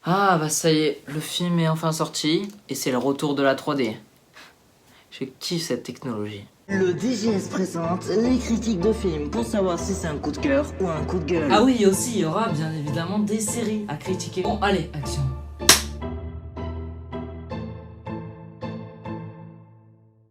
Ah bah ça y est, le film est enfin sorti et c'est le retour de la 3D. Je kiffe cette technologie. Le DGS présente les critiques de films pour savoir si c'est un coup de cœur ou un coup de gueule. Ah oui, et aussi il y aura bien évidemment des séries à critiquer. Bon allez, action.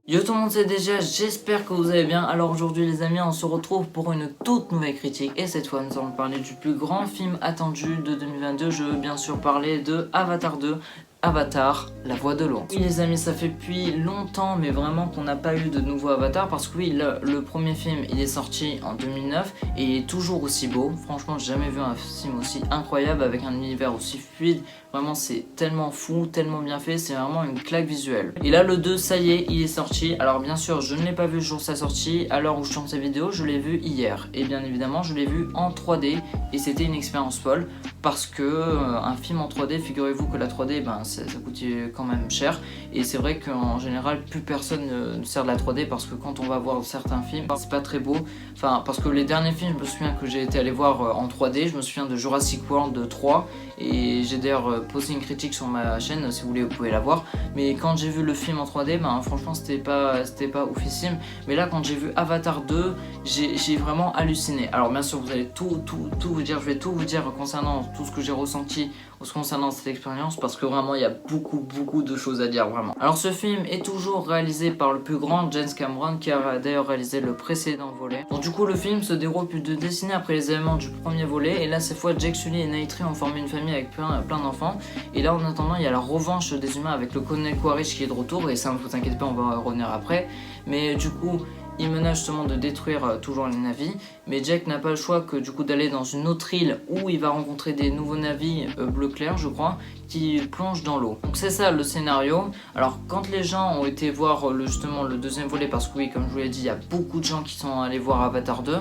Yo tout le monde, c'est déjà, j'espère que vous allez bien. Alors aujourd'hui les amis, on se retrouve pour une toute nouvelle critique. Et cette fois nous allons parler du plus grand film attendu de 2022. Je veux bien sûr parler de Avatar 2. Avatar, la voix de l'eau. Oui les amis, ça fait depuis longtemps mais vraiment qu'on n'a pas eu de nouveau Avatar. Parce que oui, le premier film il est sorti en 2009 et il est toujours aussi beau. Franchement j'ai jamais vu un film aussi incroyable avec un univers aussi fluide. Vraiment c'est tellement fou, tellement bien fait, c'est vraiment une claque visuelle. Et là le 2, ça y est, il est sorti. Alors bien sûr je ne l'ai pas vu le jour de sa sortie. À l'heure où je tourne cette vidéo, je l'ai vu hier. Et bien évidemment je l'ai vu en 3D et c'était une expérience folle. Parce que un film en 3D, figurez-vous que la 3D, ça coûtait quand même cher. Et c'est vrai qu'en général, plus personne ne sert de la 3D parce que quand on va voir certains films, c'est pas très beau. Enfin, parce que les derniers films, je me souviens que j'ai été allé voir en 3D. Je me souviens de Jurassic World 3. Et j'ai d'ailleurs posté une critique sur ma chaîne, si vous voulez, vous pouvez la voir. Mais quand j'ai vu le film en 3D, franchement, c'était pas oufissime. Mais là, quand j'ai vu Avatar 2, j'ai vraiment halluciné. Alors bien sûr, vous allez tout vous dire, je vais tout vous dire concernant tout ce que j'ai ressenti concernant cette expérience parce que vraiment il y a beaucoup de choses à dire vraiment. Alors ce film est toujours réalisé par le plus grand James Cameron qui a d'ailleurs réalisé le précédent volet. Donc du coup le film se déroule plus de décennies après les événements du premier volet et là cette fois Jake Sully et Neytiri ont formé une famille avec plein d'enfants et là en attendant il y a la revanche des humains avec le colonel Quaritch qui est de retour et ça ne vous inquiétez pas, on va revenir après. Mais du coup il menace justement de détruire toujours les navires, mais Jack n'a pas le choix que du coup d'aller dans une autre île où il va rencontrer des nouveaux navires bleu clair je crois, qui plongent dans l'eau. Donc c'est ça le scénario. Alors quand les gens ont été voir justement le deuxième volet, parce que oui comme je vous l'ai dit il y a beaucoup de gens qui sont allés voir Avatar 2,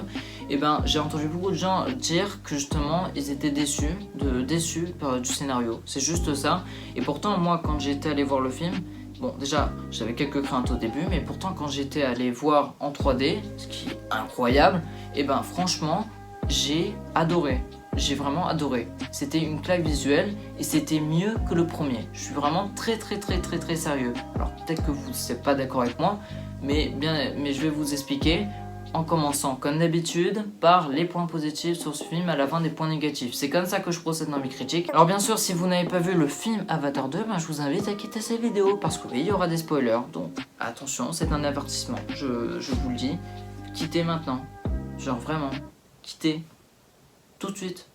et j'ai entendu beaucoup de gens dire que justement ils étaient déçus du scénario. C'est juste ça. Et pourtant moi quand j'étais allé voir le film, bon déjà j'avais quelques craintes au début mais pourtant quand j'étais allé voir en 3D, ce qui est incroyable, franchement j'ai adoré. J'ai vraiment adoré. C'était une claque visuelle et c'était mieux que le premier. Je suis vraiment très sérieux. Alors peut-être que vous n'êtes pas d'accord avec moi, mais je vais vous expliquer. En commençant comme d'habitude par les points positifs sur ce film, à la fin des points négatifs. C'est comme ça que je procède dans mes critiques. Alors bien sûr si vous n'avez pas vu le film Avatar 2, je vous invite à quitter cette vidéo parce que oui, il y aura des spoilers. Donc attention, c'est un avertissement, je vous le dis. Quittez maintenant. Genre vraiment, quittez. Tout de suite.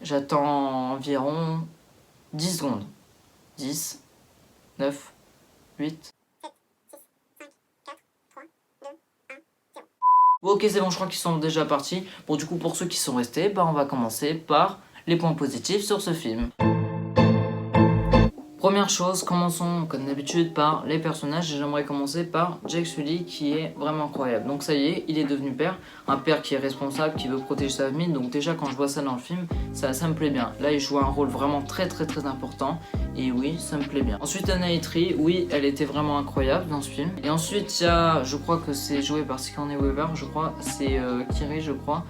J'attends environ 10 secondes. 10, 9, 8... Bon, ok c'est bon, je crois qu'ils sont déjà partis. Bon du coup pour ceux qui sont restés, on va commencer par les points positifs sur ce film. Première chose, commençons comme d'habitude par les personnages et j'aimerais commencer par Jake Sully qui est vraiment incroyable. Donc ça y est, il est devenu père, un père qui est responsable, qui veut protéger sa famille. Donc déjà quand je vois ça dans le film, ça me plaît bien. Là il joue un rôle vraiment très important et oui, ça me plaît bien. Ensuite Neytiri, oui, elle était vraiment incroyable dans ce film. Et ensuite il y a, je crois que c'est joué par Sigourney Weaver, je crois, c'est Kiri je crois,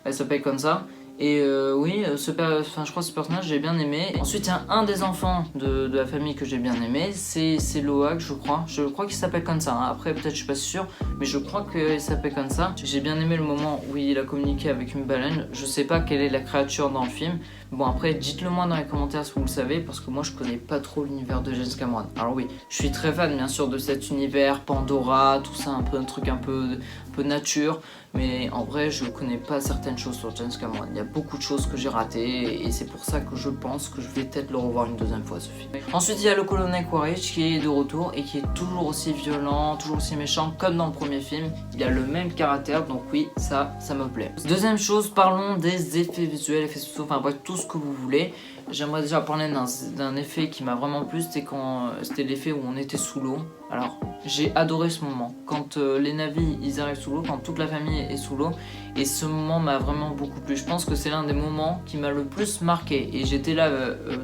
elle s'appelle comme ça. Et oui, je crois que ce personnage j'ai bien aimé. Ensuite il y a un des enfants de la famille que j'ai bien aimé, c'est Loak je crois qu'il s'appelle comme ça, après peut-être je suis pas sûr, mais je crois qu'il s'appelle comme ça. J'ai bien aimé le moment où il a communiqué avec une baleine, je sais pas quelle est la créature dans le film. Bon après dites-le moi dans les commentaires si vous le savez parce que moi je connais pas trop l'univers de James Cameron. Alors oui, je suis très fan bien sûr de cet univers, Pandora, tout ça, un truc un peu nature, mais en vrai je connais pas certaines choses sur James Cameron. Il y a beaucoup de choses que j'ai ratées et c'est pour ça que je pense que je vais peut-être le revoir une deuxième fois ce film. Ensuite il y a le colonel Quaritch qui est de retour et qui est toujours aussi violent, toujours aussi méchant comme dans le premier film. Il a le même caractère donc oui ça me plaît. Deuxième chose, parlons des effets visuels, effets sociaux, enfin bref tout ce que vous voulez. J'aimerais déjà parler d'un effet qui m'a vraiment plu, c'était l'effet où on était sous l'eau. Alors j'ai adoré ce moment, quand les navires ils arrivent sous l'eau, quand toute la famille est sous l'eau, et ce moment m'a vraiment beaucoup plu. Je pense que c'est l'un des moments qui m'a le plus marqué, et j'étais là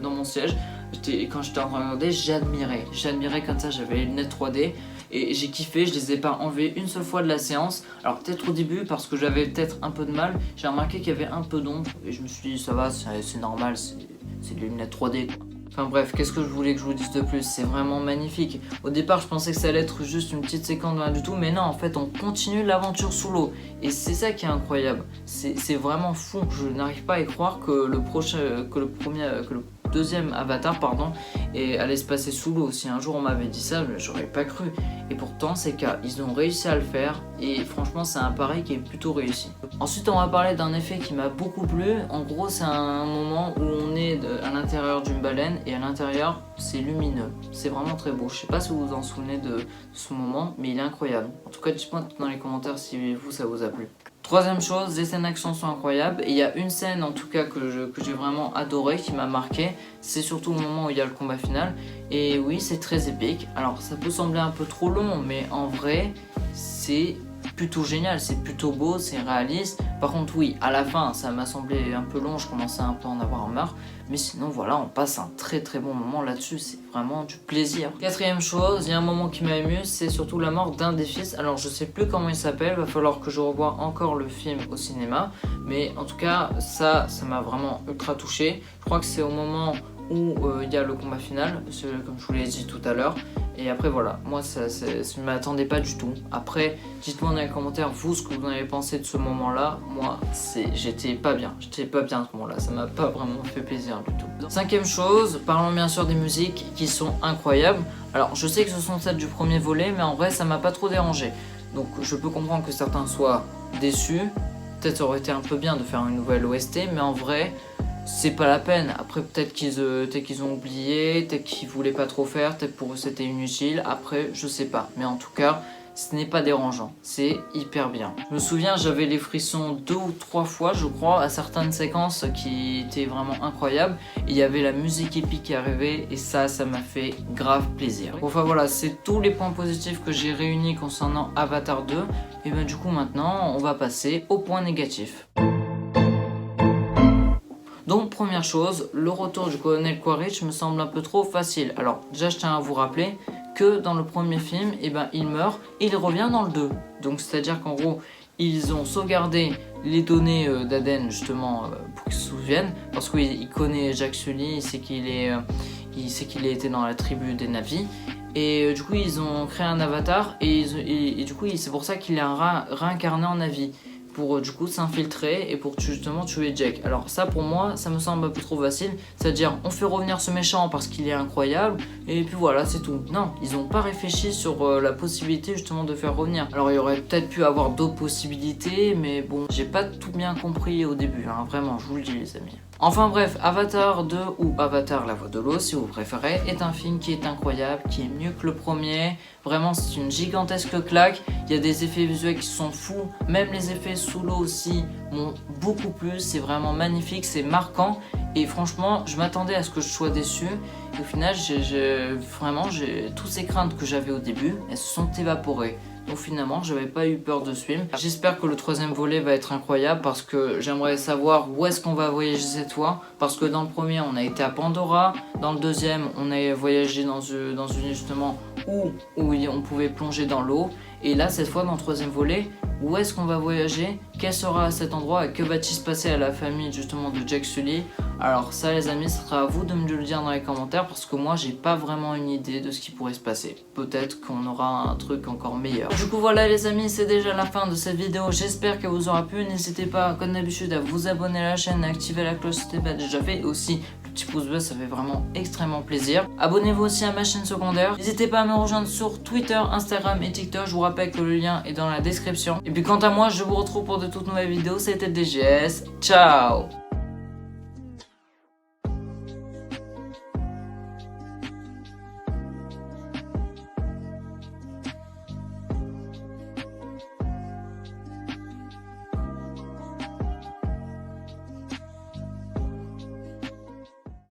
dans mon siège, quand j'étais en train de regarder, j'admirais comme ça, j'avais les lunettes 3D, et j'ai kiffé, je les ai pas enlevées une seule fois de la séance. Alors peut-être au début parce que j'avais peut-être un peu de mal, j'ai remarqué qu'il y avait un peu d'ombre, et je me suis dit ça va, c'est normal, c'est des lunettes 3D quoi. Enfin bref, qu'est-ce que je voulais que je vous dise de plus? C'est vraiment magnifique. Au départ, je pensais que ça allait être juste une petite séquence de rien du tout, mais non, en fait, on continue l'aventure sous l'eau. Et c'est ça qui est incroyable. C'est vraiment fou. Je n'arrive pas à y croire que le deuxième Avatar, pardon, et allait se passer sous l'eau. Si un jour on m'avait dit ça, j'aurais pas cru. Et pourtant, c'est qu'ils ont réussi à le faire. Et franchement, c'est un pari qui est plutôt réussi. Ensuite, on va parler d'un effet qui m'a beaucoup plu. En gros, c'est un moment où on est à l'intérieur d'une baleine et à l'intérieur, c'est lumineux. C'est vraiment très beau. Je sais pas si vous vous en souvenez de ce moment, mais il est incroyable. En tout cas, dites-moi dans les commentaires si vous, ça vous a plu. Troisième chose, les scènes d'action sont incroyables et il y a une scène en tout cas que j'ai vraiment adoré, qui m'a marqué, c'est surtout au moment où il y a le combat final et oui c'est très épique. Alors ça peut sembler un peu trop long mais en vrai c'est plutôt génial, c'est plutôt beau, c'est réaliste. Par contre oui, à la fin ça m'a semblé un peu long, je commençais un peu à en avoir marre, mais sinon voilà, on passe un très très bon moment là-dessus, c'est vraiment du plaisir. Quatrième chose, il y a un moment qui m'a ému, c'est surtout la mort d'un des fils. Alors je sais plus comment il s'appelle, va falloir que je revoie encore le film au cinéma, mais en tout cas ça m'a vraiment ultra touché. Je crois que c'est au moment où il y a le combat final, comme je vous l'ai dit tout à l'heure. Et après voilà, moi je ne m'attendais pas du tout. Après, dites-moi dans les commentaires vous ce que vous en avez pensé de ce moment-là. Moi, j'étais pas bien à ce moment-là, ça m'a pas vraiment fait plaisir du tout. Cinquième chose, parlons bien sûr des musiques qui sont incroyables. Alors je sais que ce sont celles du premier volet, mais en vrai ça m'a pas trop dérangé. Donc je peux comprendre que certains soient déçus. Peut-être ça aurait été un peu bien de faire une nouvelle OST, mais en vrai c'est pas la peine. Après peut-être qu'ils ont oublié, peut-être qu'ils voulaient pas trop faire, peut-être pour eux c'était inutile, après je sais pas. Mais en tout cas, ce n'est pas dérangeant, c'est hyper bien. Je me souviens, j'avais les frissons 2 ou 3 fois je crois à certaines séquences qui étaient vraiment incroyables. Et il y avait la musique épique qui arrivait et ça m'a fait grave plaisir. Enfin voilà, c'est tous les points positifs que j'ai réunis concernant Avatar 2. Et ben du coup maintenant, on va passer aux points négatifs. Donc première chose, le retour du colonel Quaritch me semble un peu trop facile. Alors déjà je tiens à vous rappeler que dans le premier film, il meurt et il revient dans le 2. Donc c'est à dire qu'en gros, ils ont sauvegardé les données d'Aden justement pour qu'ils se souviennent. Parce qu'il connaît Jack Sully, il sait qu'il a été dans la tribu des Na'vi. Et du coup ils ont créé un avatar et du coup c'est pour ça qu'il est réincarné en Na'vi. Pour du coup s'infiltrer et pour justement tuer Jack. Alors ça pour moi ça me semble un peu trop facile, c'est à dire on fait revenir ce méchant parce qu'il est incroyable et puis voilà c'est tout. Non, ils n'ont pas réfléchi sur la possibilité justement de faire revenir. Alors il y aurait peut-être pu avoir d'autres possibilités mais bon j'ai pas tout bien compris au début hein, vraiment je vous le dis les amis. Enfin bref, Avatar 2 ou Avatar la voix de l'eau si vous préférez est un film qui est incroyable, qui est mieux que le premier. Vraiment c'est une gigantesque claque, il y a des effets visuels qui sont fous, même les effets sous l'eau aussi m'ont beaucoup plu, c'est vraiment magnifique, c'est marquant. Et franchement je m'attendais à ce que je sois déçu et au final vraiment toutes ces craintes que j'avais au début, elles se sont évaporées. Donc finalement j'avais pas eu peur de ce film. J'espère que le troisième volet va être incroyable parce que j'aimerais savoir où est-ce qu'on va voyager cette fois. Parce que dans le premier on a été à Pandora, dans le deuxième on a voyagé dans une justement où on pouvait plonger dans l'eau. Et là cette fois dans le troisième volet, où est-ce qu'on va voyager? Quel sera cet endroit? Et que va-t-il se passer à la famille justement de Jack Sully? Alors ça les amis, ce sera à vous de me le dire dans les commentaires parce que moi j'ai pas vraiment une idée de ce qui pourrait se passer. Peut-être qu'on aura un truc encore meilleur. Du coup voilà les amis, c'est déjà la fin de cette vidéo. J'espère qu'elle vous aura plu. N'hésitez pas comme d'habitude à vous abonner à la chaîne, à activer la cloche si ce n'est pas déjà fait. Aussi le petit pouce bleu, ça fait vraiment extrêmement plaisir. Abonnez-vous aussi à ma chaîne secondaire. N'hésitez pas à me rejoindre sur Twitter, Instagram et TikTok. Je vous rappelle que le lien est dans la description. Et puis quant à moi, je vous retrouve pour de toutes nouvelles vidéos. C'était DGS. Ciao!